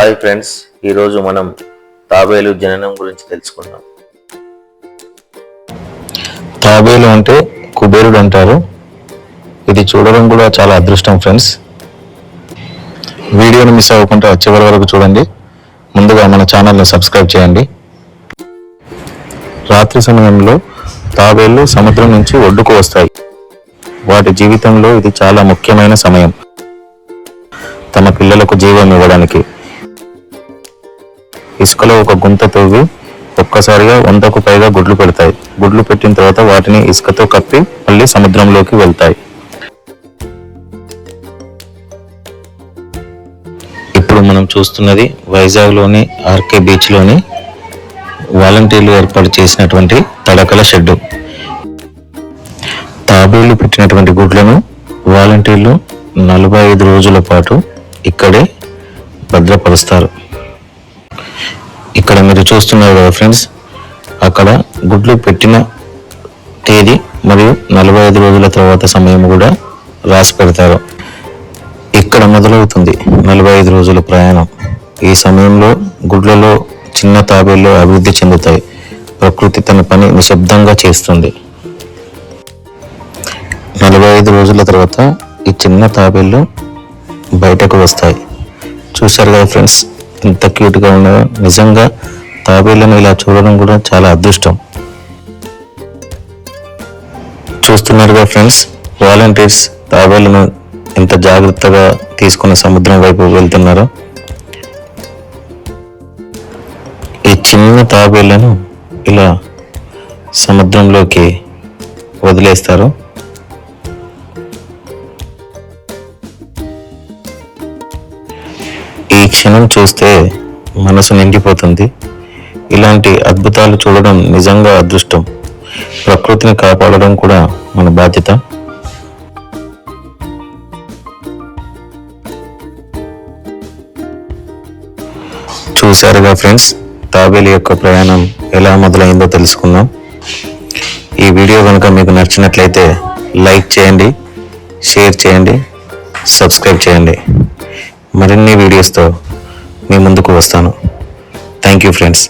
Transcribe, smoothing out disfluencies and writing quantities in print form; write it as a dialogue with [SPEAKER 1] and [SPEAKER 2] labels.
[SPEAKER 1] Hi friends, ఈరోజు మనం తాబేలు జననం గురించి తెలుసుకుందాం.
[SPEAKER 2] తాబేలు అంటే కుబేరుడు అంటారు. ఇది చూడడం కూడా చాలా అదృష్టం ఫ్రెండ్స్. వీడియోని మిస్ అవ్వకుండా చివరి వరకు చూడండి. ముందుగా మన ఛానల్ని సబ్స్క్రైబ్ చేయండి. రాత్రి సమయంలో తాబేళ్లు సముద్రం నుంచి ఒడ్డుకు వస్తాయి. వాటి జీవితంలో ఇది చాలా ముఖ్యమైన సమయం, తమ పిల్లలకు జీవం ఇవ్వడానికి. ఇసుకలో ఒక గుంత తవ్వి ఒక్కసారిగా 100కు పైగా గుడ్లు పెడతాయి. గుడ్లు పెట్టిన తర్వాత వాటిని ఇసుకతో కప్పి మళ్ళీ సముద్రంలోకి వెళ్తాయి. ఇప్పుడు మనం చూస్తున్నది వైజాగ్లోని ఆర్కే బీచ్లోని వాలంటీర్లు ఏర్పాటు చేసినటువంటి తడకల షెడ్డు. తాబేళ్లు పెట్టినటువంటి గుడ్లను వాలంటీర్లు 45 రోజుల పాటు ఇక్కడే భద్రపరుస్తారు. ఇక్కడ మీరు చూస్తున్నారు కదా ఫ్రెండ్స్, అక్కడ గుడ్లు పెట్టిన తేదీ మరియు 45 రోజుల తర్వాత సమయం కూడా రాసి పెడతారు. ఇక్కడ మొదలవుతుంది 45 రోజుల ప్రయాణం. ఈ సమయంలో గుడ్లలో చిన్న తాబేళ్లు అభివృద్ధి చెందుతాయి. ప్రకృతి తన పని నిశ్శబ్దంగా చేస్తుంది. 45 రోజుల తర్వాత ఈ చిన్న తాబేళ్లు బయటకు వస్తాయి. చూశారు కదా ఫ్రెండ్స్, ఎంత క్యూట్గా ఉన్నాయో. నిజంగా తాబేళ్లను ఇలా చూడడం కూడా చాలా అదృష్టం. చూస్తున్నారుగా ఫ్రెండ్స్, వాలంటీర్స్ తాబేళ్లను ఎంత జాగ్రత్తగా తీసుకుని సముద్రం వైపు వెళ్తున్నారో. ఈ చిన్న తాబేళ్లను ఇలా సముద్రంలోకి వదిలేస్తారు. ఈ క్షణం చూస్తే మనసు నిండిపోతుంది. ఇలాంటి అద్భుతాలు చూడడం నిజంగా అదృష్టం. ప్రకృతిని కాపాడడం కూడా మన బాధ్యత. చూశారుగా ఫ్రెండ్స్, తాబేలు యొక్క ప్రయాణం ఎలా మొదలైందో తెలుసుకుందాం. ఈ వీడియో కనుక మీకు నచ్చినట్లయితే లైక్ చేయండి, షేర్ చేయండి, సబ్స్క్రైబ్ చేయండి. మరిన్ని వీడియోస్తో మీ ముందుకు వస్తాను. Thank you friends.